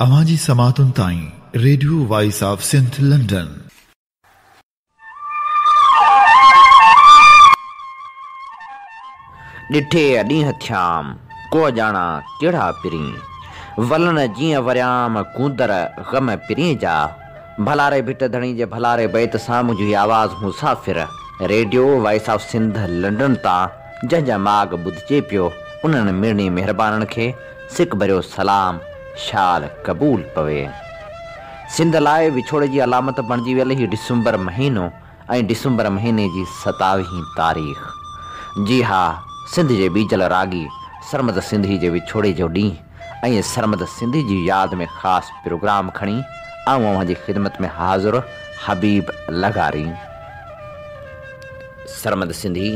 अवांजी समातुन ताईं radio voice of Sindh London. डिठे अॾींहं थियाम को ॼाणा कहिड़ा पिरी वलन जीअं वरियाम कूंदर ग़म पिरी जा भलारे भिट धणी जे भलारे बैत सां मुंहिंजी आवाज़ मुसाफ़िर radio voice of Sindh London तां जंहिंजा माग ॿुधिजे पियो उन्हनि मिड़नी महिरबाननि खे सिक भरियो सलाम शाल क़बूल पवे। सिंध लाइ विछोड़े जी अलामत बणिजी वियल ही डिसंबर महीनो ऐं डिसंबर महीने जी 27 तारीख़। जी हा, सिंध जे बीजल रागी सरमद सिंधी जे विछोड़े जो ॾींहुं ऐं सरमद सिंधी जी यादि में ख़ासि प्रोग्राम खणी आऊं अव्हां जी ख़िदमत में हाज़िर हबीब लगारी। सरमद सिंधी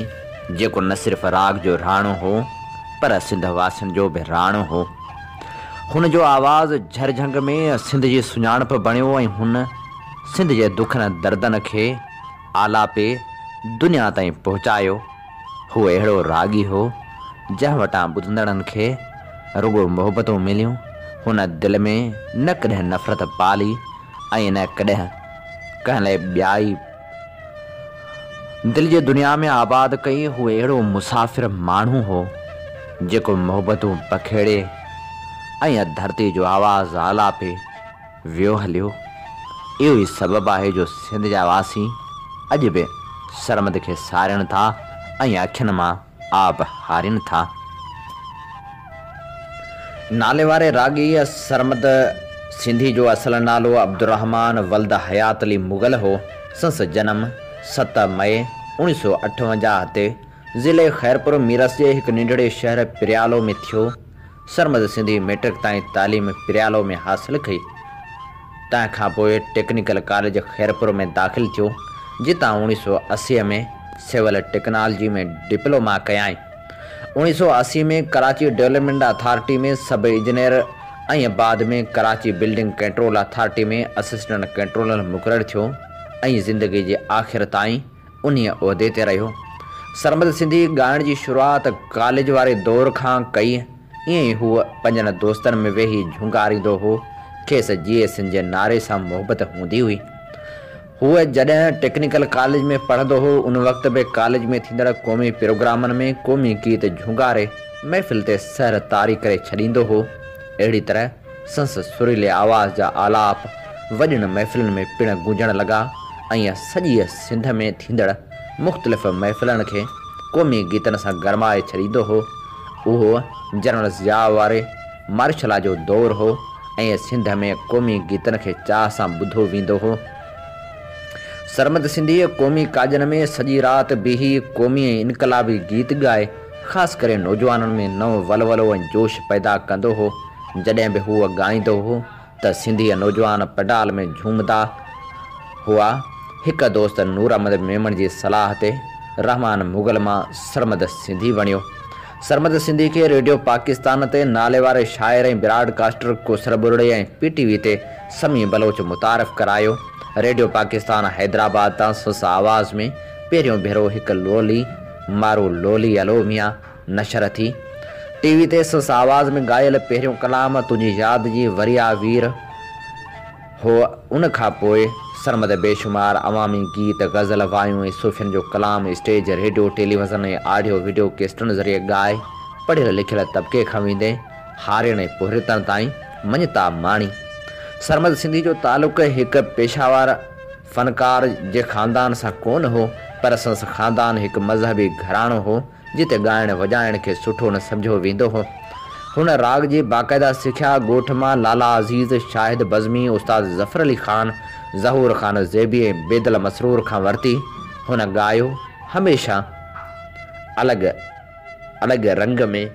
जेको न सिर्फ़ राग जो राणो हो पर सिंध वासियुनि जो बि राणो हो। हुन जो आवाज़ झरझंग में सिंध जी सुञाणप बणियो ऐं हुन सिंध जे दुखनि दर्दनि खे आलापे दुनिया ताईं पहुचायो। हू अहिड़ो रागी हो जंहिं वटां ॿुधंदड़नि खे रुगो मोहबतूं मिलियूं। हुन दिलि में न कॾहिं नफ़रत पाली ऐं न कॾहिं कंहिं लाइ ॿियाई दिलि जे दुनिया में आबाद कई। हू अहिड़ो मुसाफ़िर माण्हू हो जेको मोहबतूं पखेड़े ऐं धरती जो आवाज़ आलापे वियो हलियो। इहो ई सबबु आहे जो सिंध जा वासी अॼु बि सरमद खे सारियनि था ऐं अखियुनि मां आब हारिनि था। नाले वारे रागी सरमद सिंधी जो असल नालो अब्दुर्रहमान वल्द हयात अली मुग़ल हो। संस जनम 7 मई 1958 ते ज़िले ख़ैरपुर मीरस जे हिकु नंढड़े शहर पिरियालो में थियो। सरमद सिंधी मैट्रिक ताईं तालीम पिरियालो में हासिल कई। तंहिंखां पोइ टेक्निकल कॉलेज ख़ैरपुर में दाख़िल थियो, जितां 1980 में सिविल टेक्नोलॉजी में डिप्लोमा कयाई। 1980 में कराची डेवलपमेंट अथॉरिटी में सब इंजीनियर ऐं बाद में कराची बिल्डिंग कंट्रोल अथॉरिटी में असिस्टेंट कंट्रोलर मुक़ररु थियो ऐं ज़िंदगी जे आख़िर ताईं उन्हीअ उहिदे ते रहियो। सरमद सिंधी ॻाइण जी शुरूआति कॉलेज वारे दौर खां कई। ईअं ई हूअ पंजनि दोस्तनि में वेही झुंगारींदो हो। खेसि GSN जे नारे सां मोहबत हूंदी हुई। हूअ जॾहिं टेक्निकल कॉलेज में पढ़ंदो हो उन वक़्त बि कॉलेज में थींदड़ क़ौमी प्रोग्रामनि में क़ौमी गीत झुंगारे महफ़िल ते सहर तारी करे छॾींदो हो। अहिड़ी तरह संस सुरीले आवाज़ जा आलाप वॾियुनि महफ़िलुनि में पिण गूंजण लॻा ऐं सॼी सिंध में थींदड़ मुख़्तलिफ़ महफ़िलनि खे क़ौमी गीतनि सां गरमाए छॾींदो हो। उहो जनरल ज़िया वारे मार्शल जो दौरु हो ऐं सिंध में क़ौमी गीतनि खे चाह सां ॿुधो वेंदो हो। सरमद सिंधी क़ौमी काजनि में सॼी राति बीही क़ौमी इनक़लाबी गीत ॻाए ख़ासि करे नौजवाननि में नओं वलवलो ऐं जोश पैदा कंदो हो। जॾहिं बि हूअ ॻाईंदो हो त सिंधी नौजवान पडाल में झूमंदा हुआ। हिकु दोस्त नूर अहमद मेमन जी सलाह ते रहमान मुग़ल मां सरमद सिंधी बणियो। सरमद सिंधी खे रेडियो पाकिस्तान ते नाले वारे शाइर ऐं ब्रॉडकास्टर कोसर बुरड़े ऐं PTV ते समी बलोच मुतारिफ़ करायो। रेडियो पाकिस्तान हैदराबाद तां सुस आवाज़ में पहिरियों भेरो हिकु लोली मारो लोली अलो मियां नशर थी। TV ते सुस आवाज़ में ॻायल पहिरियों कलाम तुंहिंजी यादि जी वरिया वीर हो। उन खां पोइ सरमद बेशुमार अवामी गीत ग़ज़ल वायूं ऐं सूफ़ियुनि जो कलाम स्टेज रेडियो टेलीविज़न ऐं ऑडियो वीडियो केस्टनि ज़रिए ॻाए पढ़ियल लिखियल तबिके खां वेंदे हारियुनि ऐं पुहरितनि ताईं मञता माणी। सरमद सिंधी जो तालुक़ हिकु पेशावर फ़नकार जे ख़ानदान सां कोन हो, पर संस ख़ानदान हिकु मज़हबी घराणो हो जिते ॻाइण वॼाइण खे सुठो न सम्झो वेंदो हो। हुन राग जी बाक़ाइदा सिख्या ॻोठ मां लाला अज़ीज़, शाहिद बज़मी, उस्ताद ज़फ़र अली ख़ान, ज़हूर ख़ान ज़ेबी ऐं बेदल मसरूर खां वरिती। हुन ॻायो हमेशह अलॻि अलॻि रंग में।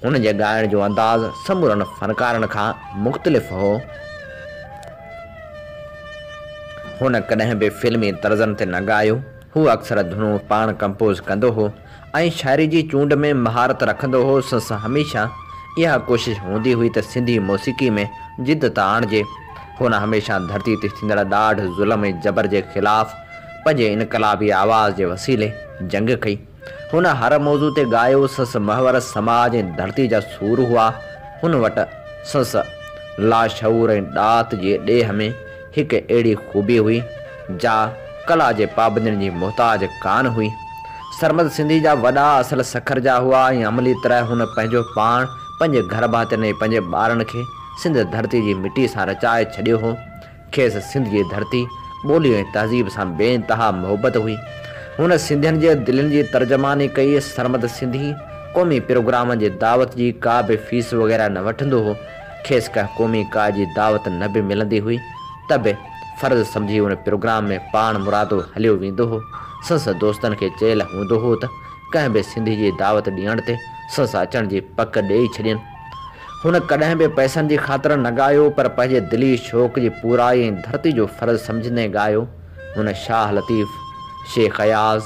हुन जे ॻाइण जो अंदाज़ समूरनि फ़नकारनि खां मुख़्तलिफ़ हो। हुन कॾहिं बि फिल्मी तर्ज़नि ते न ॻायो। हू अक्सर धुनूं पाण कंपोज़ कंदो हो ऐं शाइरी जी चूंड में महारत रखंदो हो। संस हमेशह इहा कोशिशि हूंदी हुई त सिंधी मौसीक़ी में जिदत आणिजे। हुन हमेशह धरती ते थींदड़ ॾाढ ज़ुल्म ऐं जबर जे ख़िलाफ़ पंहिंजे इनक़लाबी आवाज़ जे वसीले जंग कई। हुन हर मौज़ू ते ॻायो। संस महवर समाज ऐं धरती जा सूर हुआ। हुन वटि संस लाशऊर ऐं ॾात जे ॾेह में हिकु अहिड़ी ख़ूबी हुई जा कला जे पाबंदियुनि जी मुहताज कान हुई। सरमद सिंधी जा वॾा असल सखर जा हुआ ऐं अमली तरह हुन पंहिंजो पाण पंहिंजे घर भातियुनि ऐं पंहिंजे ॿारनि खे सिंध धरती जी मिटी सां रचाए छॾियो हो। खेसि सिंध जी धरती ॿोली ऐं तहज़ीब सां बेइंतहा मोहबत हुई। हुन सिंधियुनि जे दिलनि जी तर्जमानी कई। सरमद सिंधी क़ौमी प्रोग्राम जी दावत जी का बि फीस वग़ैरह न वठंदो हो। खेसि कंहिं क़ौमी का जी दावत न बि मिलंदी हुई त बि फ़र्ज़ु सम्झी हुन प्रोग्राम में पाण मुरादो हलियो वेंदो हो। संस दोस्तनि खे चयल हूंदो हो त कंहिं बि सिंधी जी दावत ॾियण ते संस अचण जी पक ॾेई छॾियनि। हुन कॾहिं बि पैसनि जी ख़ातिर न ॻायो, पर पंहिंजे दिली शौक़ जी पूराई ऐं धरती जो फ़र्ज़ु सम्झंदे ॻायो। हुन शाह लतीफ़, शेख अयाज़,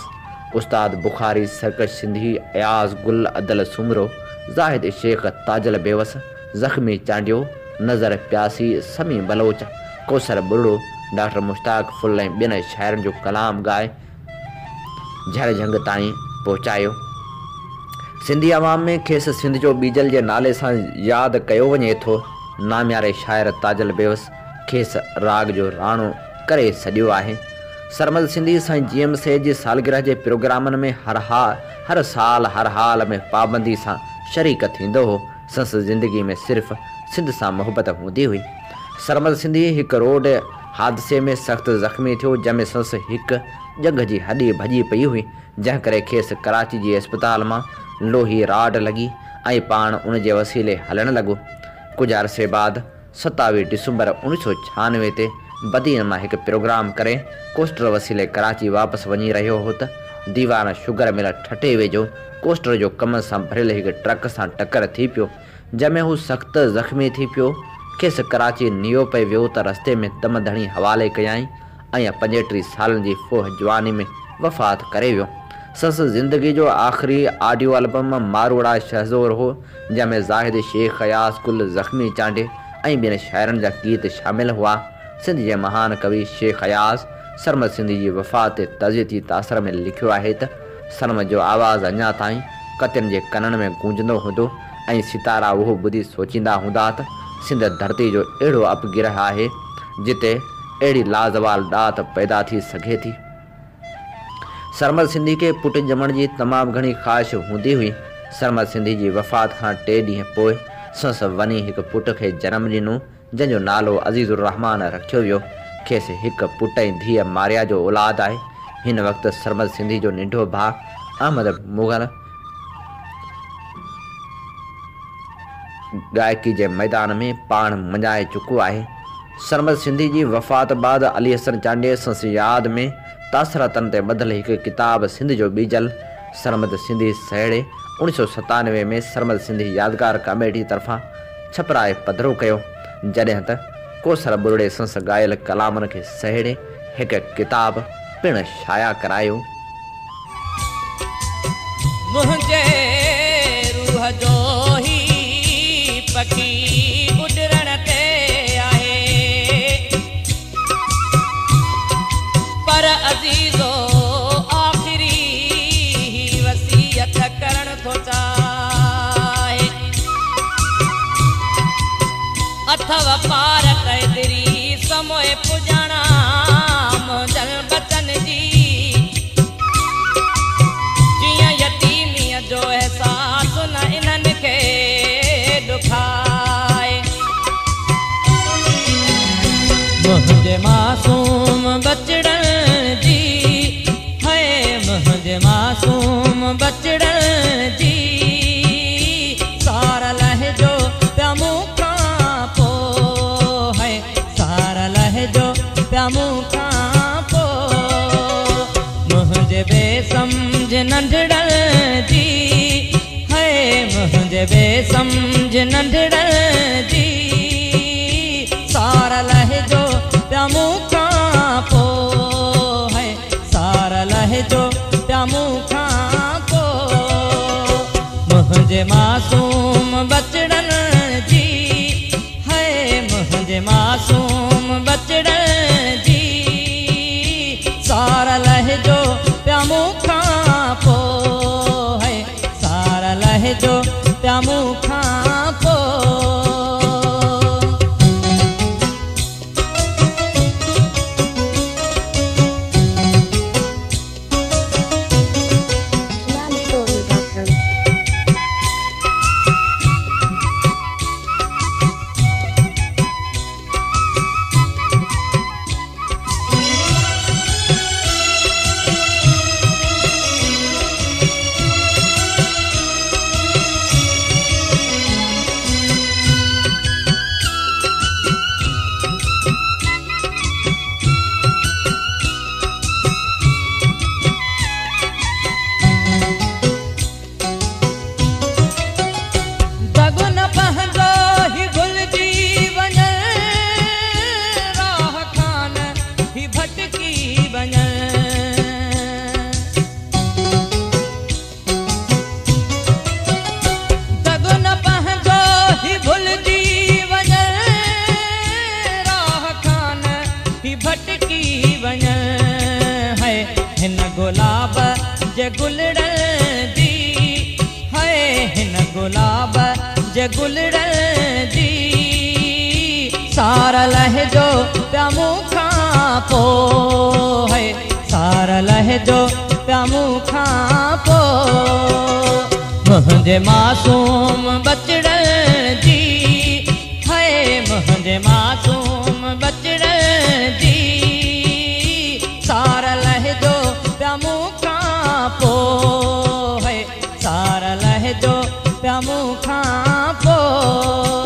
उस्ताद बुखारी, सरकश सिंधी, अयाज़ गुल, अदल सुमरो, ज़ाहिद शेख, ताजल बेवस, ज़ख़्मी चांडियो, नज़र प्यासी, समी बलोच, कौसर बुरड़ो, डॉक्टर मुश्ताक फुल ऐं ॿियनि शाइरनि जो कलाम ॻाए झड़ झंग ताईं पहुचायो। सिंधी अवाम में खेसि सिंध जो बीजल जे नाले सां यादि कयो वञे थो। नाम्यारे शाइर ताजल बेवस खेसि राग जो राणो करे सॼियो आहे। सरमद सिंधी साईं GMC जी सालगिरह जे प्रोग्रामनि में हर साल हर हाल में पाबंदी सां शरीक थींदो हो। संस ज़िंदगी में सिर्फ़ सिंध सां मोहबत हूंदी हुई। सरमद सिंधी हिकु रोड हादसे में सख़्तु ज़ख़्मी थियो, जंहिंमें संस हिकु जंग जी हॾी भॼी पई हुई, जंहिं करे खेसि कराची जी अस्पताल मां लोही राड लॻी ऐं पाण उन जे वसीले हलणु लॻो। कुझु अरसे बाद 27 डिसंबर 1996 ते बदीन मां हिकु प्रोग्राम करे कोस्टर वसीले कराची वापसि वञी रहियो हो त दीवान शुगर मिल ठटे वेझो कोस्टर जो कम सां भरियल हिकु ट्रक सां टकर थी पियो, जंहिंमें हू सख़्तु ज़ख़्मी थी पियो। खेसि कराची नियो पे वियो त रस्ते में दम धणी हवाले कयाई ऐं 35 सालनि जी फोह जवानी में वफ़ात करे वियो। संस ज़िंदगी जो आख़िरी ऑडियो एल्बम मारूड़ा शहज़ोर हो, जंहिंमें ज़ाहिद शेख, अयाज़ कुल, ज़ख़्मी चांडे ऐं ॿियनि शाइरनि जा गीत शामिल हुआ। सिंध जे महान कवि शेख अयाज़ सरमद सिंधी जी वफ़ात ते तज़ियती तासर में लिखियो आहे त सरमद जो आवाज़ु अञा ताईं कतियुनि जे कननि में गूंजंदो हूंदो ऐं सितारा उहो ॿुधी सोचींदा हूंदा त सिंध धरती जो अहिड़ो अपगिरह आहे जिते अहिड़ी लाज़वाल ॾात पैदा थी सघे थी। सरमद सिंधी खे पुटु ॼमण जी तमामु घणी ख़्वाहिश हूंदी हुई। सरमद सिंधी जी वफ़ात खां 3 ॾींहं पोइ संस वञी हिकु पुट खे जनमु ॾिनो, जंहिंजो नालो अज़ीज़ुर रहमान रखियो वियो। खेसि हिकु पुटु ऐं धीअ मारिया जो औलाद आहे। हिन वक़्तु सरमद सिंधी जो नंढो भाउ अहमद मुग़ल गायकी जे मैदान में पाण मञाए चुको आहे। सरमद सिंधी जी वफ़ात बाद अली हसन चांडे संस यादि में तासरातनि ते ॿधल हिकु किताब सिंध जो बीजल सरमद सिंधी सहेड़े 1997 में सरमद सिंधी यादगार कमेटी तरफ़ां छपराए पधिरो कयो, जॾहिं त कोसर बुरड़े संस गायल कलामनि खे सहेड़े हिकु किताब पिणु शाया करायो। मुंहिंजे रूह जो ही पखी उॾरण ते आहे, पर अज़ीज़ो आख़िरी वसीयत करण थो चाहे। अथव पार क़दरी समोए पुॼाणा मुंहिंजल बचन जी, जीअं यतीमीअ जो एहसास न इन्हनि खे ॾुखाए। मुंहिंजे मासूम बचड़न जी है, मुंहिंजे मासूम बचड़न जी सार लहजो पिया मूंखां पोइ है, सार लहजो पिया मूंखां पोइ। मुंहिंजे बेसमझ नंढड़न जी है, मुंहिंजे बेसमझ नंढड़न जी सार लहजो पिया मूंखां पोइ है, सार लहजो पिया मूंखां पोइ। मुंहिंजे मासूम बचड़न जी है, मुंहिंजे मासूम बचड़न जी सार लहजो पिया मूंखां पोइ है, सार लहजो पिया मूंखां पोइ। जे गुलड़न जी है हिन गुलाब जे गुलड़न जी सारा लहजो पिया मूंखां पोइ है सारा लहजो पिया मूंखां पोइ मुंहिंजे मासूम बचड़न जी है मुंहिंजे मासूम बचड़न जी सारा लहजो पिया मूंखां पोइ है सारा लहजो पिया मूंखां पोइ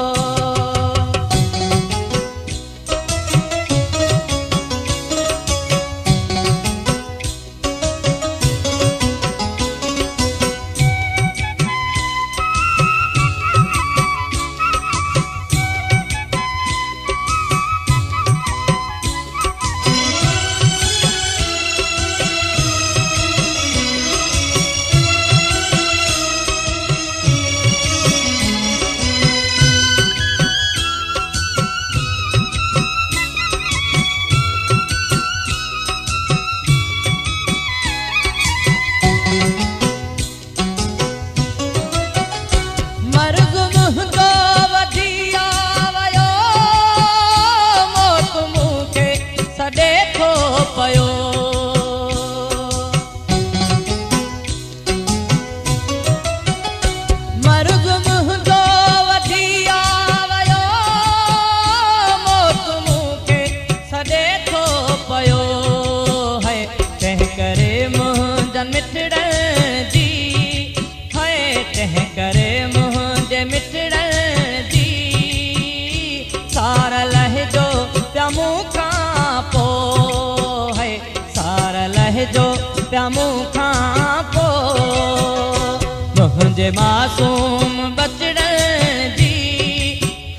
मुंहिंजे मासूम बचड़न जी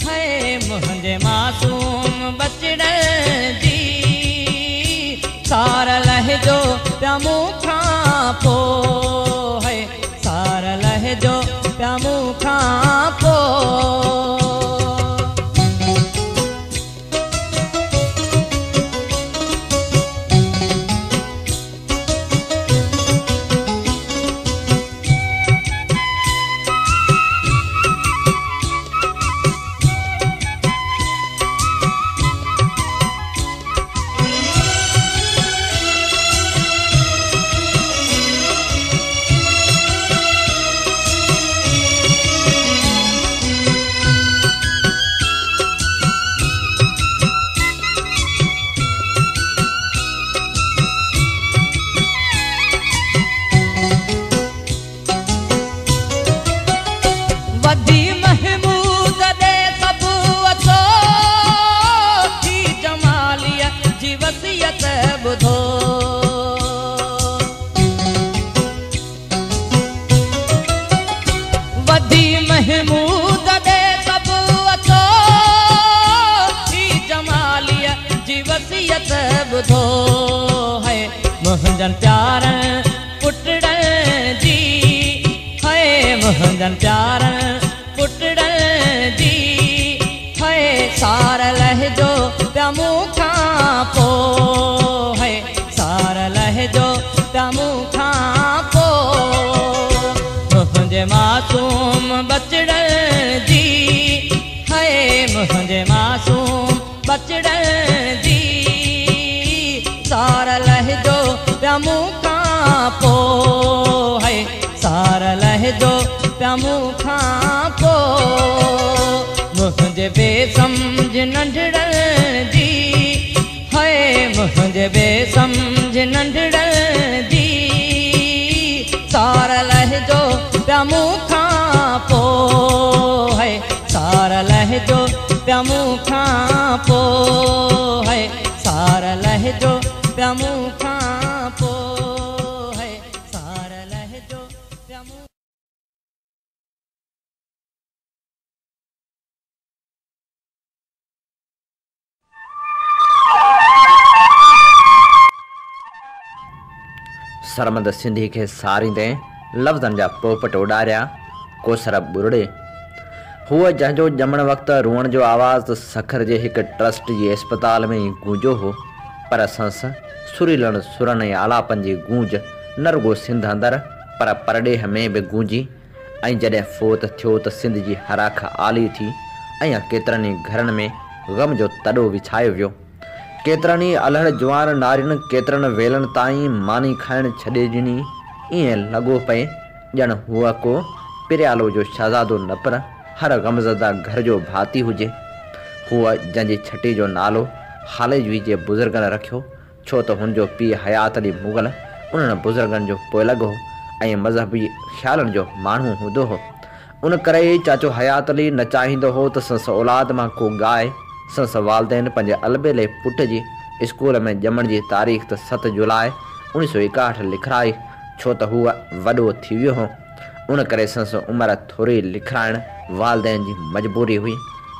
है मुंहिंजे मासूम बचड़न जी सारा लहजो पिया मूंखां पोइ है सारा लहजो पिया मूंखां पोइ मुंहिंजन प्यारन पुटड़न जी है मुंहिंजन प्यारन पुटड़न जी है सारा लहजो पिया मूंखां पोइ है सारा लहजो पिया मूंखां पोइ मुंहिंजे मासूम बचड़न जी है मुंहिंजे मासूम बचड़न जी सारा लहजो पिया मूंखां पोइ है सारा लहजो पिया मूंखां पोइ मुंहिंजे बेसमझ नंढड़न जी है मुंहिंजे बेसमझ नंढड़न जी सारा लहजो पिया मूंखां पोइ है सारा लहजो पिया मूंखां पोइ है सारा लहजो पिया मूंखां पोइ है सारा लहजो पिया मूंखां सरमद सिंधी के सारींदे लफ़्ज़नि जा पोपट उॾारिया कोसर बुरड़े हुआ जंहिंजो ॼमण वक़्तु रुअण जो आवाज़ सखर जे हिकु ट्रस्ट जे अस्पताल में ई गूंजो हो, पर संस सुरीलण सुरनि ऐं आलापनि जी गूंज न रुगो सिंध अंदरि पर परॾेह में बि गूंजी। ऐं जॾहिं फोत थियो त सिंध जी हराख आली थी ऐं केतिरनि ई घरनि में ग़म जो तॾो विछायो वियो। केतिरनि ई अलहड़ जवान नारियुनि केतिरनि वेलनि ताईं मानी खाइण छॾे ॾिनी। ईअं लॻो पए ॼण हूअ को पिरियालो जो शहज़ादो न पर हर ग़मज़दा घर जो भाती हुजे। हूअ जंहिंजी छटी जो नालो हालेजवी जे बुज़ुर्गनि रखियो, छो त हुनजो पीउ हयात अली मुग़ल उन्हनि बुज़ुर्गनि जो पोइलॻ हो ऐं मज़हबी ख़्यालनि जो माण्हू हूंदो हो। उन करे ई चाचो हयात अली न चाहींदो हो त संस औलाद मां को ॻाए। संस वालदेन पंहिंजे अलबेले पुट जी स्कूल में ॼमण जी तारीख़ त 7 जुलाई 1961 लिखाई, छो त हूअ वॾो थी वियो हो। उन करे संस उमिरि थोरी लिखाइण वालदेन जी मजबूरी हुई।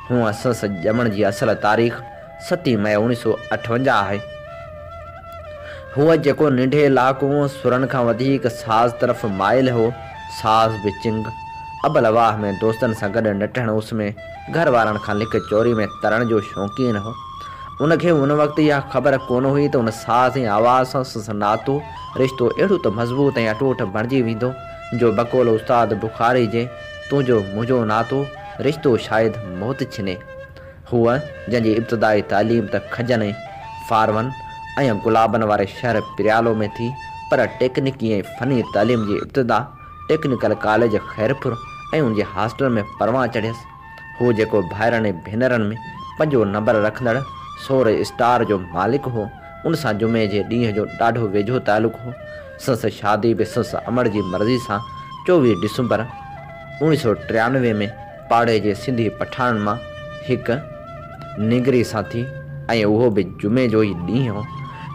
हूअं संस ॼमण जी असल तारीख़ 7 मई 1958 आहे। हूअ जेको नंढे इलाइक़ो सुरनि खां वधीक साज़ तरफ़ माइल हो, साज़ बि चिंग अबल वाह में दोस्तनि सां गॾु नटण उस में घर वारनि खां लिक चोरी में तरण जो शौक़ीन हो। उनखे उन वक़्तु इहा ख़बर कोन हुई त उन साज़ ऐं आवाज़ सां संस नातो रिश्तो अहिड़ो त मज़बूत ऐं अटूट बणिजी वेंदो जो बकोल उस्ताद बुखारी जे तुंहिंजो मुंहिंजो नातो रिश्तो शायदि मौत छिने। हूअ जंहिंजी इब्तिदाई तालीम त खजनि फारवन ऐं गुलाबनि वारे शहर पिरियालो में थी, पर टेक्निकी ऐं फ़नी तालीम जी इब्तिदा टेक्निकल कॉलेज ख़ैरपुर ऐं उनजे हॉस्टल में परवां चढ़ियसि। हू जेको भाइरनि ऐं भेनरनि में 5 नंबर रखंदड़ 100 स्टार जो मालिक हो, उन सां जुमे जे ॾींहं जो ॾाढो वेझो तालुक़ हो। संस शादी बि संस अमड़ जी मर्ज़ी सां 24 डिसंबर 1993 में पाड़े जे सिंधी पठाणनि मां हिकु निगरी सां थी ऐं उहो बि जुमे जो ई ॾींहुं हो।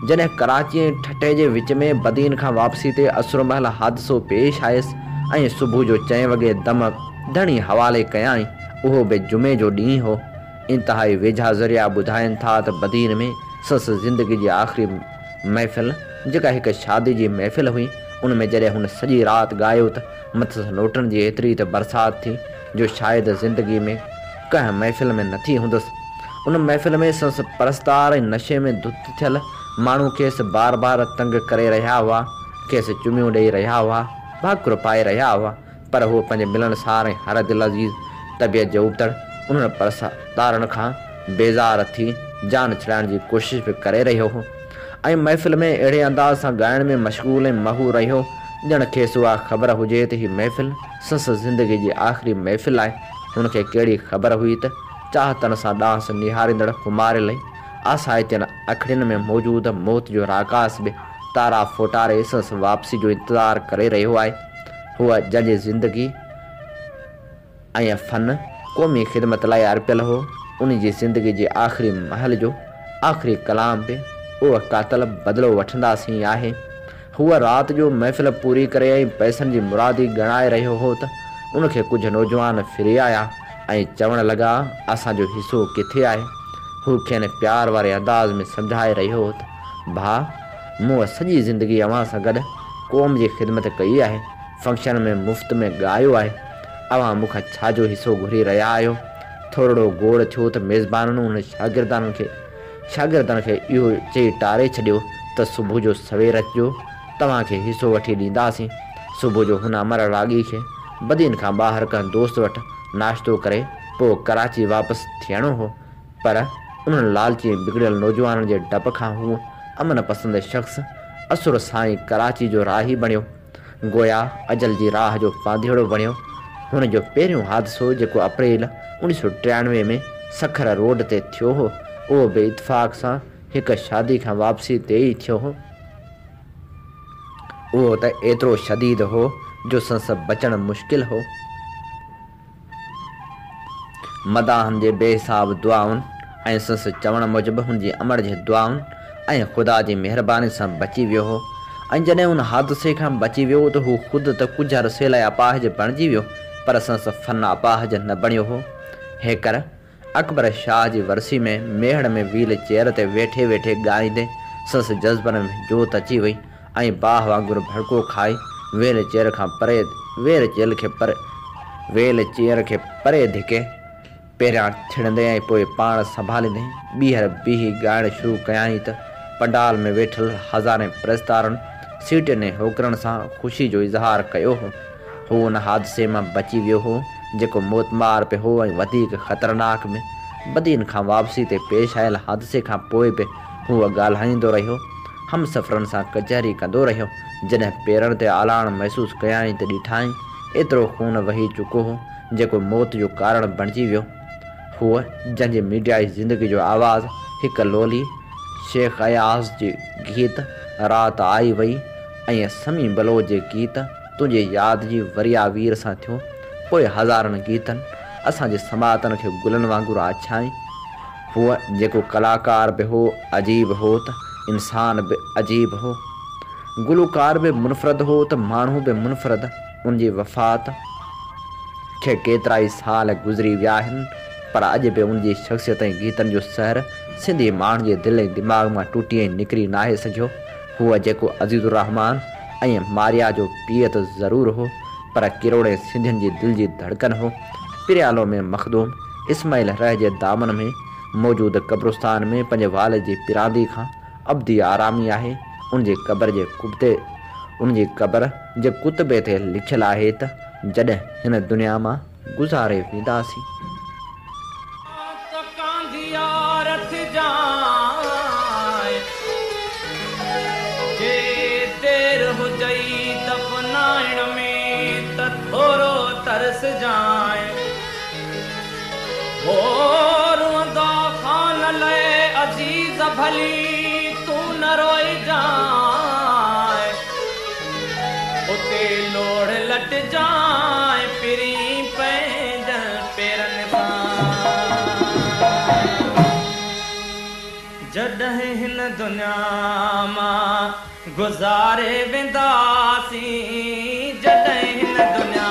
जॾहिं कराची ऐं ठठे जे विच में बदीन खां वापसी ते असुर महल हादिसो पेश आयुसि ऐं सुबुह जो 6 वॻे दम धणी हवाले कयाई, उहो बि जुमे जो ॾींहुं हो। इंतिहाई वेझा ज़रिया ॿुधाइनि था त बदीन में संस ज़िंदगी जी आख़िरी महफ़िल जेका हिकु शादी जी महफ़िल हुई, उन में जॾहिं हुन सॼी राति ॻायो त मथां नोटनि जी एतिरी त बरसाति थी जो शायदि ज़िंदगी में कंहिं महफ़िल में न थी हूंदसि। उन महफ़िल में संस परस्तार ऐं नशे में धुत थियल माण्हू खेसि बार बार तंग करे रहिया हुआ, खेसि चुमियूं ॾेई रहिया हुआ, भाकुर पाए रहिया हुआ, पर उहो पंहिंजे मिलनसार ऐं हर दिल अज़ीज़ तबियत जो उबतड़ उन्हनि परस्तारनि खां बेज़ार थी जान छॾाइण जी कोशिशि बि करे रहियो हो ऐं महफ़िल में अहिड़े अंदाज़ सां ॻाइण में मशग़ूल ऐं महू रहियो ॼण खेसि उहा ख़बर हुजे त हीअ महफ़िल संस ज़िंदगी जी आख़िरी महफ़िल आहे। हुनखे कहिड़ी ख़बर हुई त चाहतनि सां डांस निहारींदड़ खुमारियल आसाइतियुनि अखिड़ियुनि में मौजूदु मौत जो राकास बि तारा फोटारे संस वापसी जो इंतज़ारु करे रहियो आहे। हूअ जंहिंजी ज़िंदगी ऐं फ़न क़ौमी ख़िदमत लाइ अर्पियल हो, उन जी ज़िंदगी जी आख़िरी महल जो आख़िरी कलाम बि उहा कातल बदिलो वठंदासीं आहे। हूअ राति जो महफ़िल पूरी करे ऐं पैसनि जी मुरादी ॻणाए रहियो हो त उनखे कुझु नौजवान फिरी आया ऐं चवणु लॻा असांजो हिसो किथे आहे। हू खेनि प्यार वारे अंदाज़ में सम्झाए रहियो हो त भाउ मूं सॼी ज़िंदगी अव्हां सां गॾु क़ौम जी ख़िदमत कई आहे, फंक्शन में मुफ़्त में ॻायो आहे, अव्हां मूंखां छाजो हिसो घुरी रहिया आहियो। थोरो गोड़ थियो त मेज़बाननि उन शागिर्दनि खे इहो चई टारे छॾियो त सुबुह जो सवेर अचिजो, तव्हांखे हिसो वठी ॾींदासीं। सुबुह जो हुन अमर रागी खे बदीन खां ॿाहिरि कंहिं दोस्त वटि नाश्तो करे पोइ कराची वापसि थियणो हो, पर उन्हनि लालची बिगड़ियल नौजवाननि जे डप खां हू अमन पसंदि शख़्स असुर साईं कराची जो राही बणियो, गोया अजल जी राह जो पांधेड़ो बणियो। हुन जो पहिरियों हादिसो जेको अप्रैल 1993 में सखर रोड ते थियो हो, उहो बि इतफ़ाक़ सां हिकु शादी खां वापसी ते ई थियो हो। उहो त एतिरो शदीद हो जो संस बचणु मुश्किल हो। मदाहनि जे बेहिसाब दुआउनि ऐं संस चवण मूजिबि हुनजी अमड़ जे दुआउनि ऐं ख़ुदा जी महिरबानी सां बची वियो हो। ऐं जॾहिं हुन हादिसे खां बची वियो त हू ख़ुदि त कुझु अरसे लाइ अपाहिज बणिजी वियो, पर संस फन अपाहिज न बणियो हो। हेकर अकबर शाह जी वरसी में मेहड़ में व्हील चेयर ते वेठे वेठे ॻाईंदे संस जज़्बनि में जोत अची वई ऐं बाह वांगुरु भड़को खाई वेल चेयर खे परे धिके पहिरियां थिड़ंदे ऐं पोइ पाण संभालींदे ॿीहर बीही ॻाइणु शुरू कयाई त पंडाल में वेठल हज़ारे प्रस्तारनि सीट ने होकरण सां ख़ुशी जो इज़हार कयो हो। हू उन हादसे मां बची वियो हो जेको मौतमार पियो हो ऐं वधीक ख़तरनाक में बदीन खां वापसी ते पेश आयल हादसे खां पोइ बि हूअ ॻाल्हाईंदो रहियो, हम सफ़रनि सां कचहरी कंदो रहियो। जॾहिं पेरनि ते आलाण महसूसु कयाई त ॾिठाई एतिरो खून वही चुको हो जेको मौत जो कारण बणिजी वियो। हूअ जंहिंजे मीडिया जी ज़िंदगी जो आवाज़ु हिकु लोली शेख अयाज़ जे गीत रात आई वई ऐं समी बलोच जे गीत तुंहिंजे यादि जी वरियावीर सां थियो। पोइ हज़ारनि गीतनि असांजे समातनि खे गुलनि वांगुरु आछाई। हूअ जेको कलाकार बि हो अजीब हो त इंसान बि अजीब हो, गुलकार बि मुनफ़रद हो त माण्हू बि मुनफ़रद। उनजी वफ़ात खे केतिरा ई साल गुज़री विया आहिनि, पर अॼु बि उनजी शख़्सियत ऐं गीतनि जो सहर सिंधी माण्हुनि जे दिलि ऐं दिमाग़ मां टुटी ऐं निकिरी नाहे सघियो। हूअ जेको अज़ीज़ुर रहमान ऐं मारिया जो पीउ त ज़रूरु हो, पर किरोड़े सिंधियुनि जी दिलि जी धड़कन हो। पिरियालो में मखदूम इस्माइल रह जे दामन में मौजूदु क़ब्रिस्तान में पंहिंजे वाल जी पिरांदी खां अब्दी आरामी आहे। उनजी क़बर जे कुतबे ते लिखियलु आहे त जॾहिं हिन दुनिया मां गुज़ारे वेंदासीं। थोरो तरस जाए और खान ले अजीज भली तू न रोई जाए, उते लोड़ लट जाए पिरी पैदल पेरन जॾहिं हिन दुनिया मां गुज़ारे वेंदासीं, जॾहिं हिन दुनिया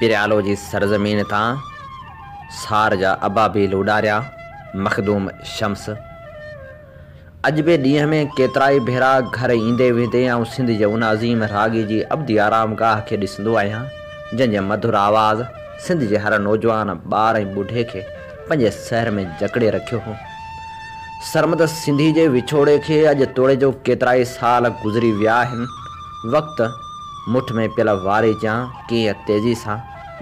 पिरालो जी सरज़मीन तां सार जा अबाबील उॾारिया मखदूम शम्स। अॼु बि ॾींहं में केतिरा ई भेरा घर ईंदे वेंदे ऐं सिंध जे उन अज़ीम रागी जी अब्दी आरामगाह खे ॾिसंदो आहियां जंहिंजे मधुर आवाज़ सिंध जे हर नौजवान ॿार ऐं ॿुढे खे पंहिंजे शहर में जकड़े रखियो हो। सरमद सिंधी जे विछोड़े खे अॼु तोड़े जो केतिरा ई साल गुज़री विया आहिनि। वक़्तु मुठ में पियल वारे जा कीअं तेज़ी सां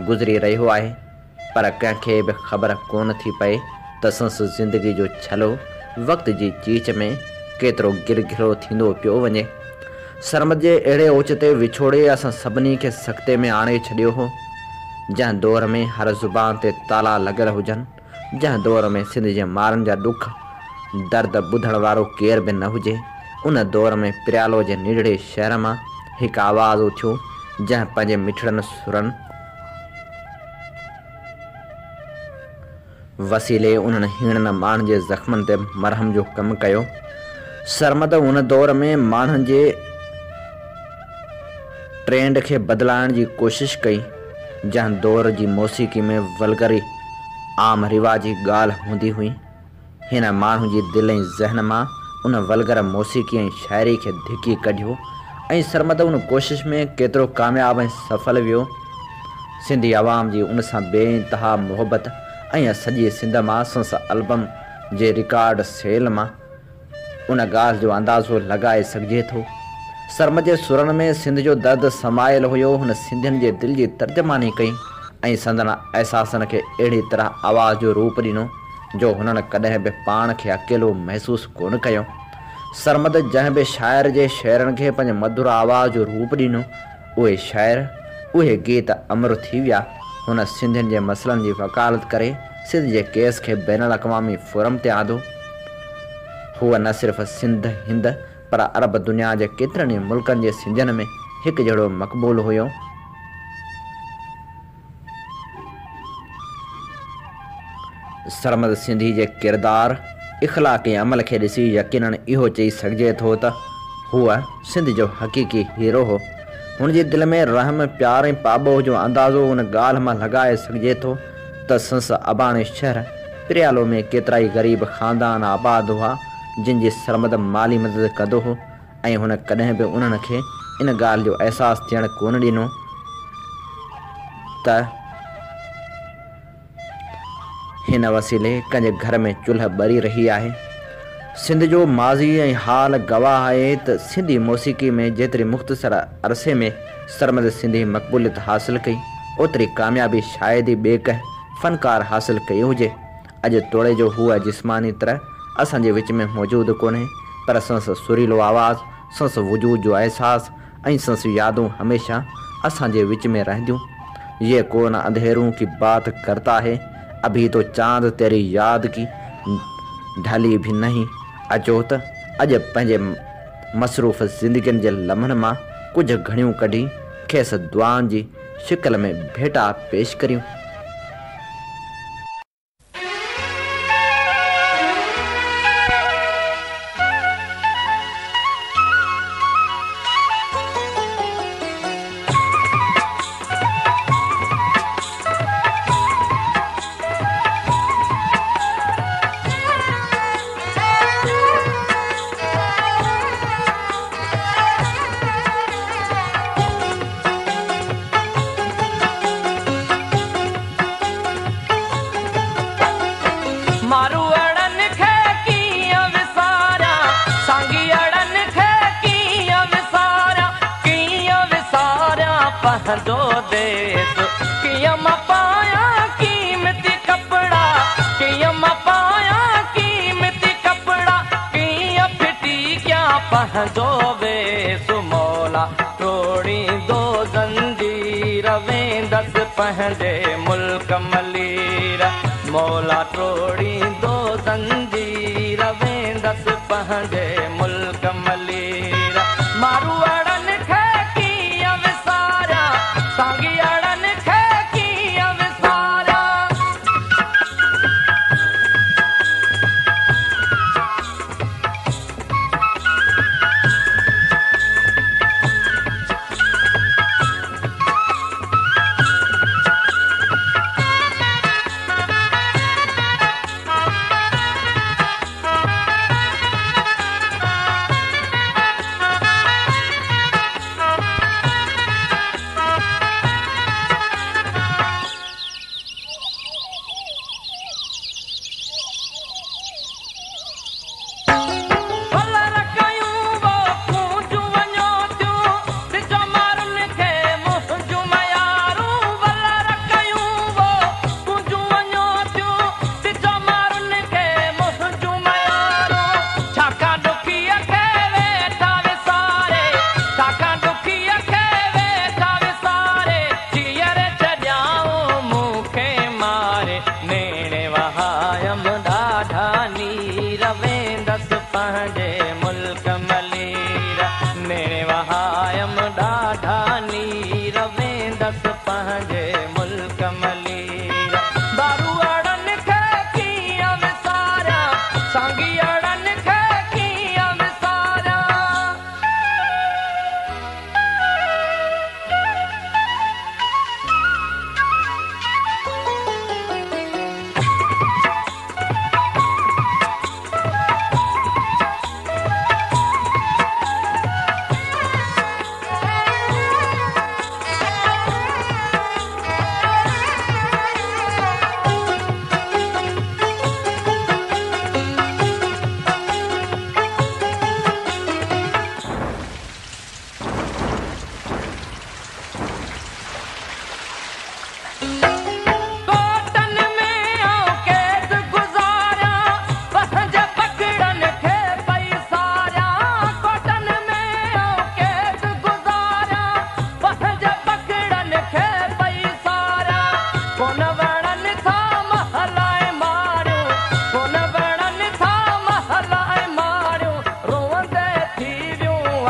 गुज़री रहियो आहे, पर कंहिंखे बि ख़बर कोन थी पए त संसद ज़िंदगी जो छलो वक़्त जी चीच में केतिरो गिरगिरो थींदो पियो वञे। सरमद जे अहिड़े ओचिते विछोड़े असां सभिनी खे सख़्ते में आणे छॾियो हो, जंहिं दौर में हर ज़ुबान ते ताला लॻल हुजनि, जंहिं दौर में सिंध जे मारनि जा ॾुख दर्द ॿुधण वारो केर बि न हुजे। उन दौर में पिरालो जे निड़े शहर मां हिकु आवाज़ उथियो जंहिं पंहिंजे मिठड़नि सुरनि वसीले उन्हनि हीणनि माण्हुनि जे ज़ख़्मनि ते मरहम जो कमु कयो। सरमद उन दौर में माण्हुनि जे ट्रेंड खे बदिलाइण जी कोशिशि कई, जंहिं दौर जी मौसीक़ी में वलगरी आम रिवाजी ॻाल्हि हूंदी हुई। हिन माण्हू जी दिलि ऐं ज़हन मां उन वलगर मौसीक़ी ऐं शाइरी खे धिकी कढियो ऐं सरमद उन कोशिश में केतिरो कामयाबु ऐं सफल वियो। सिंधी आवाम जी उन सां बेइंतहा मुहबत ऐं सॼी सिंध मां संस एल्बम जे रिकॉर्ड सेल मां उन ॻाल्हि जो अंदाज़ो लॻाए सघिजे थो। सरमद जे सुरनि में सिंध जो दर्द समायल हुयो। हुन सिंधियुनि जे दिलि जी तर्जमानी कई ऐं संदन अहसासनि खे अहिड़ी तरह आवाज़ जो रूप ॾिनो जो हुननि कॾहिं बि पाण खे अकेलो महसूसु कोन कयो। सरमद जंहिं बि शाइर जे शेरनि खे पंहिंजे मधुर आवाज़ जो रूप ॾिनो, उहे शाइर उहे गीत अमर थी विया। हुन सिंधियुनि जे मसइलनि जी वकालत करे सिंध जे केस खे बैन अल-अक़वामी फोरम ते आंदो। हूअ न सिर्फ़ु सिंध हिंद पर अरब दुनिया जे केतिरनि ई मुल्कनि जे सिंधियुनि में हिकु जहिड़ो मक़बूल हुयो। सरमद सिंधी जे किरदार इख़लाक़ी अमल खे ॾिसी यकीनन इहो चई सघिजे थो त हूअ सिंध जो हक़ीक़ी हीरो हो। हुनजे दिलि में रहम प्यार ऐं पाबो जो अंदाज़ो उन ॻाल्हि मां लॻाए सघिजे थो त संस अबाणे शहर पिरालो में केतिरा ई ग़रीब ख़ानदान आबाद हुआ जिन जी सरमद माली मदद कंदो हो ऐं हुन कॾहिं बि उन्हनि खे इन ॻाल्हि जो अहसासु थियणु कोन ॾिनो त हिन वसीले कंहिंजे घर में चुल्ह ॿरी रही आहे। सिंध जो माज़ी ऐं हाल गवाह आहे त सिंधी मौसीक़ी में जेतिरी मुख़्तसर अरसे में सरमद सिंधी मक़बूलियत हासिलु कई, ओतिरी कामयाबी शायदि ई ॿिए कंहिं फ़नकार हासिलु कई हुजे। अॼु तोड़े जो हूअ जिस्मानी तरह असांजे विच में मौजूदु कोन्हे, पर संस सुरीलो आवाज़, संस वजूद जो अहसासु ऐं संस यादूं हमेशह असांजे विच में रहंदियूं। ये कौन अंधेरों की बात करता है, अभी तो चांद तेरी याद की ढली भी नहीं। अचो त अॼु पंहिंजे मसरूफ़ ज़िंदगियुनि जे लम्हनि मां कुझु घणियूं कढी खेसि दुआनि जी शिकल में भेटा पेश करियूं। जो देश किया मां पाया कीमती कपड़ा, किया मां पाया कीमती कपड़ा, किया फिटी क्या पहजो वेस मौला तोड़ी दो जंजीर वेंदस पंहिंजे मुल्क मलीर। मौला तोड़ी दो जंजीर वेंदस पंहिंजे मुल्क मलीर। मारू अड़न खे कीअं विसारिया, सांगी अड़न खे कीअं विसारिया।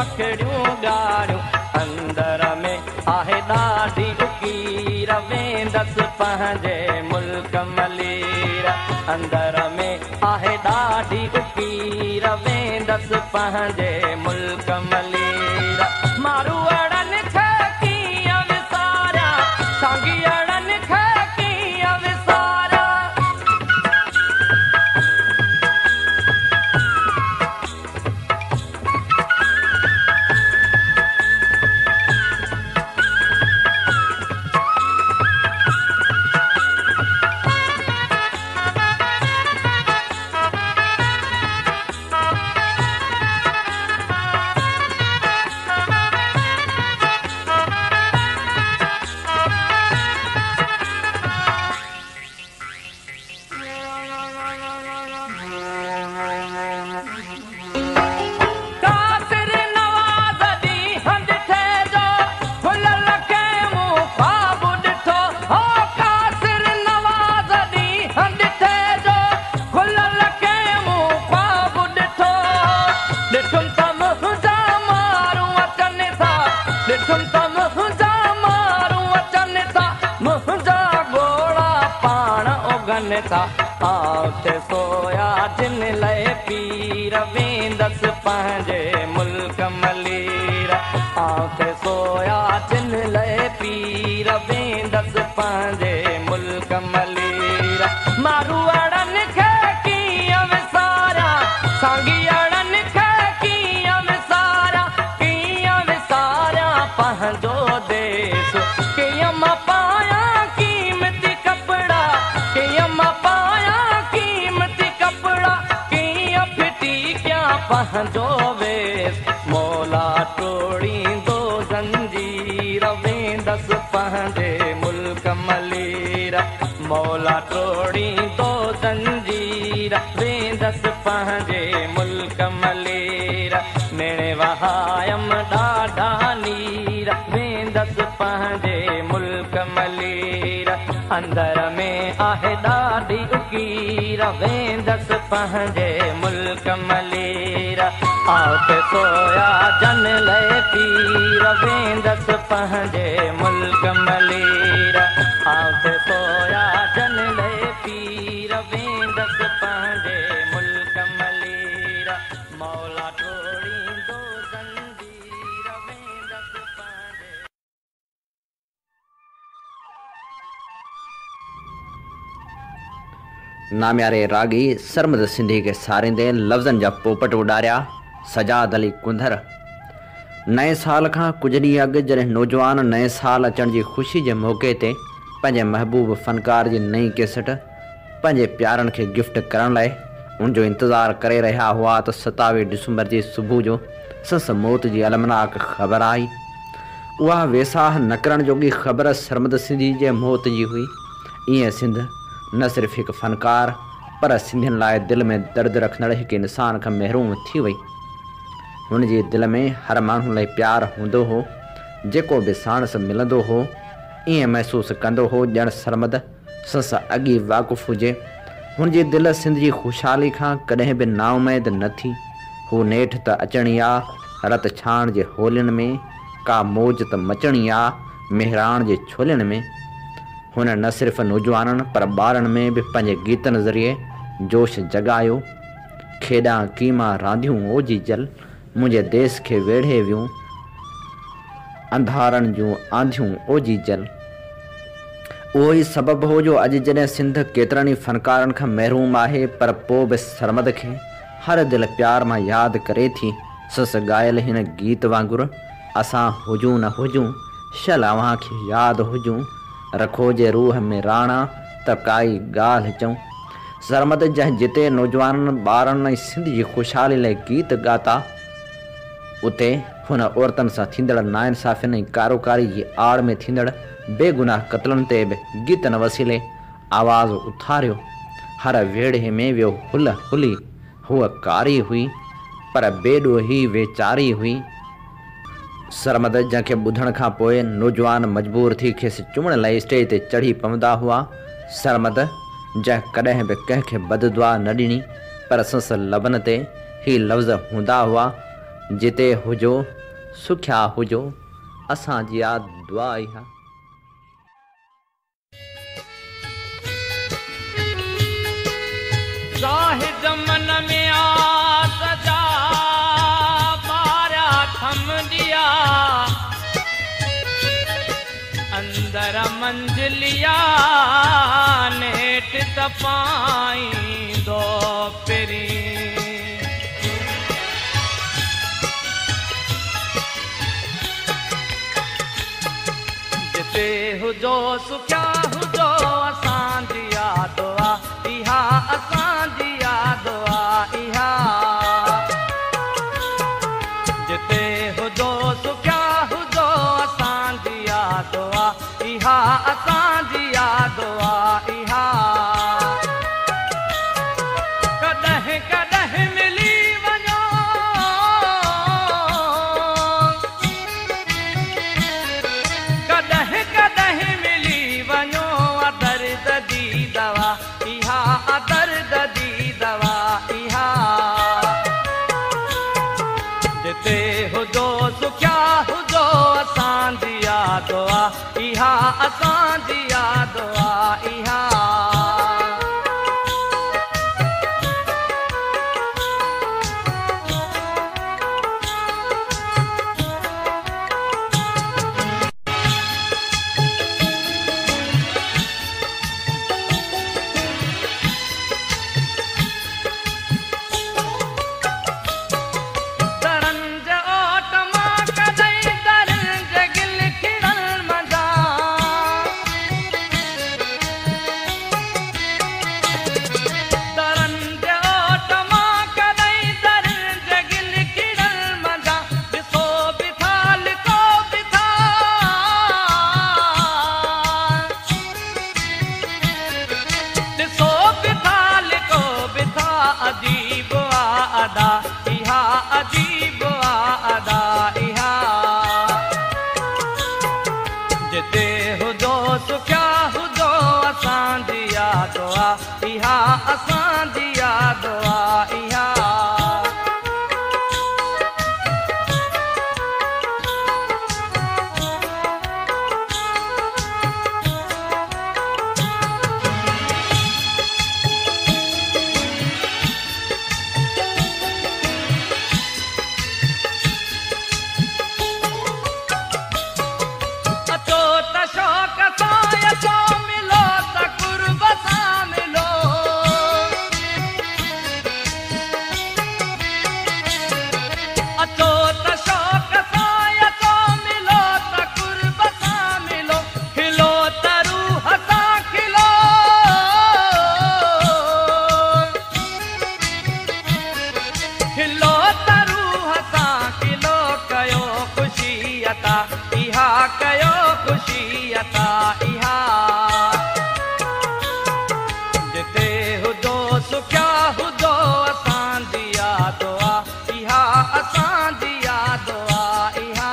पखड़ियूं ॻाढ़ियूं अंदर में आहे ॾाढी उकीर वेंदसि पंहिंजे मुल्क मलीर अंदर में आहे ॾाढी उकीर वेंदसि पंहिंजे मुल्क मलीर मारू अड़नि खे कीअं विसारिया साॻी अड़नि खे कीअं विसारिया आउते सोया जिन लए पीर वेंदसि पंहिंजे मुल्क मलीर आउते सोया जिन लए पीर वेंदसि पंहिंजे मुल्क मलीर मारू अड़नि खे कीअं विसारिया साॻी अड़नि खे कीअं विसारिया पंहिंजो देश कीअं मां पाया कीमती कपिड़ा कीअं मां पाया कीमती कपिड़ा कीअं फिटी कयां पंहिंजो वेश मौला टोड़ींदो ज़ंजीर वेंदसि पंहिंजे मुल्क मलीर मौला टोड़ींदो ज़ंजीर वेंदसि पंहिंजे मुल्क मलीर मेणे वहायम ॾाढा नीर वेंदसि पंहिंजे मुल्क मलीर अंदर में आहे ॾाढी उकीर वेंदसि पंहिंजे मुल्क मलीर आउते सोया जन लए पीर वेंदसि पंहिंजे मुल्क मलीर आउते सोया जन लए पीर वेंदसि पंहिंजे मुल्क मलीर मौला टोड़ींदो ज़ंजीर वेंदसि पंहिंजे नाम्यारे रागी सरमद सिंधी के सारिंदे लफ़्ज़नि जा पोपट उॾारिया सजाद अली कुंदर नए साल खां कुझु ॾींहं अॻु जॾहिं नौजवान नए साल अचण जी ख़ुशी जे मौक़े ते पंहिंजे महबूब फ़नकार जी नई कैसेट पंहिंजे प्यारनि खे गिफ्ट करण लाइ उनजो इंतज़ारु करे रहिया हुआ त 27 डिसंबर जी सुबुह जो संस मौत जी अलमनाक ख़बर आई। उहा वेसाह न करण जोगी ख़बर सरमद सिंधी जे मौत जी हुई। ईअं सिंध न सिर्फ़ु हिकु फ़नकार पर सिंधियुनि लाइ दिलि में दर्द रखंदड़ हिकु इंसान खां महरूम थी वई। हुन जे दिलि में हर माण्हू लाइ प्यारु हूंदो हो। जेको बि साणस मिलंदो हो ईअं महसूसु कंदो हो ॼण सरमद संस अॻी वाक़ुफ़ु हुजे। हुन जी दिलि सिंध जी ख़ुशहाली खां कॾहिं बि नाउमेद न थी। हू नेठि त अचणी आहे रत छाण जे होलियुनि में, का मौज त मचणी आहे मेहराण जे छोलियुनि में। हुन न सिर्फ़ु नौजवाननि पर ॿारनि में बि पंहिंजे गीतनि ज़रिए जोश जॻायो। खेॾां कीमा रांदियूं ओजी जल, मुंहिंजे देश खे वेढ़े वियूं अंधारनि जूं आंधियूं ओजी जल। उहो ई सबबु हो जो अॼु जॾहिं सिंध केतिरनि ई फ़नकारनि खां महरूम आहे पर पोइ बि सरमद खे हर दिलि प्यार मां यादि करे थी। सस ॻायल हिन गीत वांगुरु, असां हुजूं न हुजूं शल अव्हां खे यादि हुजूं, रखो जे रूह में राणा त काई ॻाल्हि चऊं। सरमद जंहिं जिते नौजवाननि ॿारनि ऐं सिंध जी ख़ुशहाली लाइ गीत ॻाता, उते हुन औरतुनि सां थींदड़ नाइंसाफ़ियुनि ऐं कारोकारी जी आड़ में थींदड़ बेगुनाह क़त्लनि ते बि गीतनि वसीले आवाज़ु उथारियो। हर वेड़े में वियो हुल हुली, हूअ कारी हुई पर बेॾोही वेचारी हुई। सरमद जंहिंखे ॿुधण खां पोइ नौजवान मजबूर थी खेसि चुमण लाइ स्टेज ते चढ़ी पवंदा हुआ। सरमद जंहिं कॾहिं बि कंहिंखे बददुआ न ॾिनी पर संस लबनि ते ही लफ़्ज़ हूंदा हुआ, जिते हुजो सुखिया हुजो असांजी आ दुआ इहा। साहिद मन में आ सजा बारा थम दिया अंदर मंजलिया नेट तपाई दो पेरी जिते हुजो सुखिया हुजो असांजी आ दुआ इहा असांजी आ दुआ इहा। जिते हुजो सुखिया हुजो असांजी आ दुआ इहा असांजी आ दुआ इहा। कॾहिं कॾहिं मिली वञो कॾहिं कॾहिं मिली वञो दर्द जी दवा इहा दर्द जी दवा इहा। जिते हुजो सुखिया हुजो असांजी आ दुआ इहा असांजी आ दुआ इहा। अजीब आदा इहा अजीब आदा इहा। जिते हुजो सुखिया हुजो असांजी आ दुआ इहा असांजी आ दुआ इहा। शौक सां अचो मिलो त कुर्ब सां मिलो अचो त शौक सां अचो मिलो त कुर्ब सां मिलो खिलो त रूह सां खिलो खिलो त रूह सां खिलो कयो ख़ुशी अता इहा कयो खुशियता इहा। जिते हुजो सुखिया हुजो असांजी आ दुआ इहा असांजी आ दुआ इहा।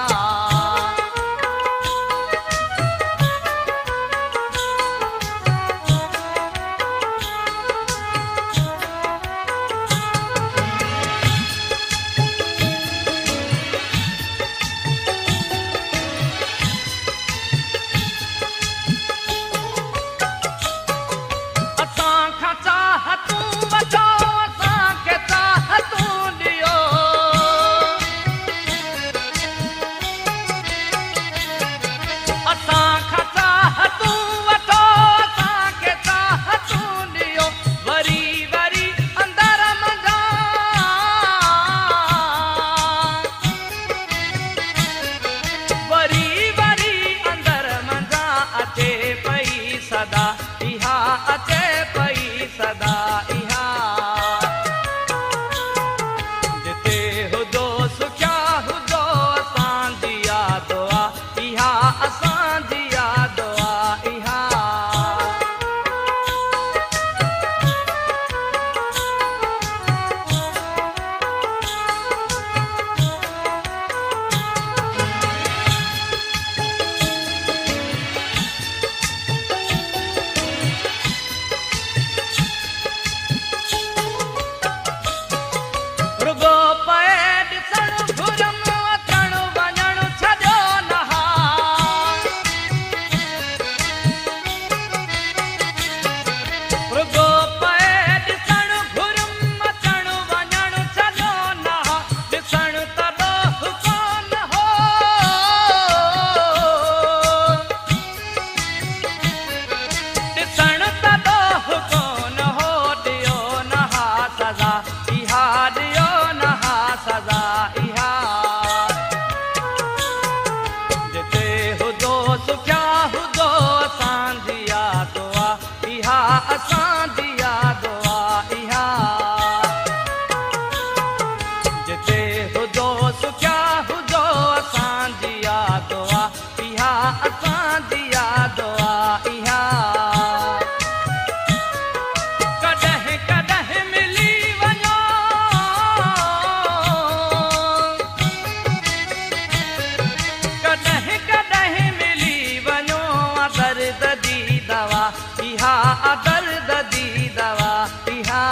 दर्द दी दवा इहा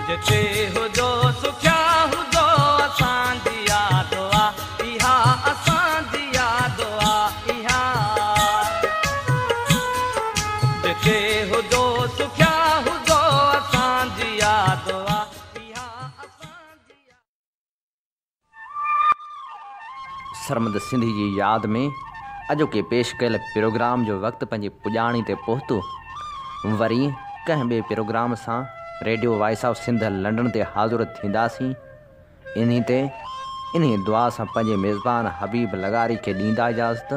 जिते हुजो सुखिया हुजो असांजी यादि आहे इहा असांजी यादि आहे इहा जिते हुजो सुखिया हुजो असांजी यादि आहे इहा असांजी सरमद सिंधी जी यादि में अॼोके पेश कयल प्रोग्राम जो वक़्तु पंहिंजी पुॼाणी ते पहुतो। वरी कंहिं ॿिए प्रोग्राम सां radio voice of Sindh London ते हाज़ुर थींदासीं। इन्ही दुआ सां पंहिंजे मेज़बान हबीब लगारी खे ॾींदा इजाज़त।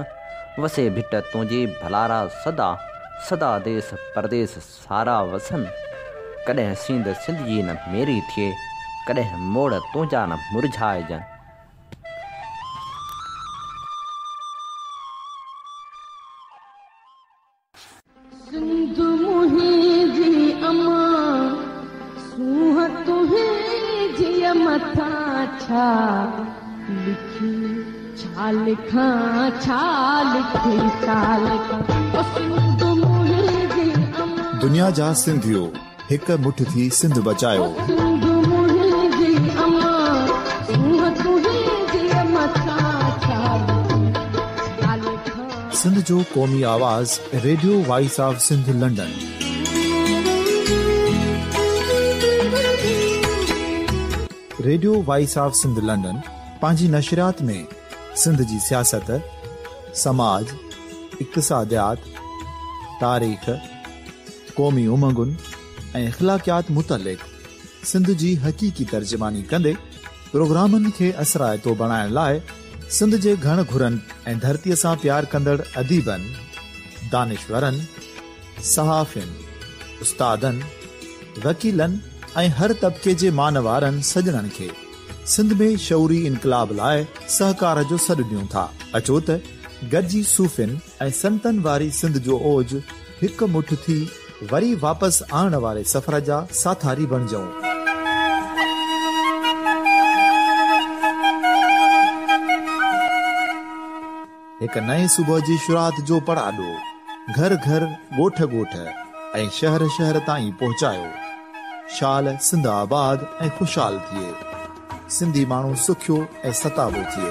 वसे भिट तुंहिंजी भलारा सदा सदा देस परदेस सारा वसन। कॾहिं सिंध सिंध जी न मेरी थिए, कॾहिं मोड़ तुंहिंजा न मुरझाइजनि। सिंध मुंहिंजी अमा सूह तुंहिंजी मथां छा लिखी छा लिखां छा लिखी छा लिखां सिंध मुंहिंजी अमा। दुनिया जा सिंधियो हिक मुठ थी सिंध बचायो। सिंध मुंहिंजी अमा सूह तुंहिंजी मथां छा लिखी छा लिखां। सिंध जो क़ौमी आवाज़ radio voice of Sindh London. Radio voice of Sindh London पंहिंजी नशरियात में सिंध जी सियासत, समाज, इक़्तिसादियात, तारीख़, क़ौमी उमंगुनि ऐं इख़्लाक़ियात मुतलिक़ सिंध जी हक़ीक़ी तर्जुमानी कंदे प्रोग्रामनि खे असराइतो बणाइण लाइ सिंध जे घण घुरनि ऐं धरतीअ सां प्यार कंदड़ अदीबनि, दानिशवरनि, सहाफ़ियुनि, उस्तादनि, वकीलनि ऐं हर तबिके जे मानवारनि सजणनि खे सिंध में शऊरी इनकलाब लाइ सहकार जो सॾु ॾियूं था। अचो त गॾिजी सूफ़ियुनि ऐं संतनि वारी सिंध जो ओज हिकु मुठ थी वरी वापसि आणण वारे सफ़र जा साथारी बणिजऊं। हिक नए सुबुह जी शुरूआत जो पड़ाॾो घर घर ॻोठ ॻोठ ऐं शहर शहर ताईं पहुचायो। शाल सिंध आबाद ऐं ख़ुशहाल थिए, सिंधी माण्हू सुखियो ऐं सताबो थिए।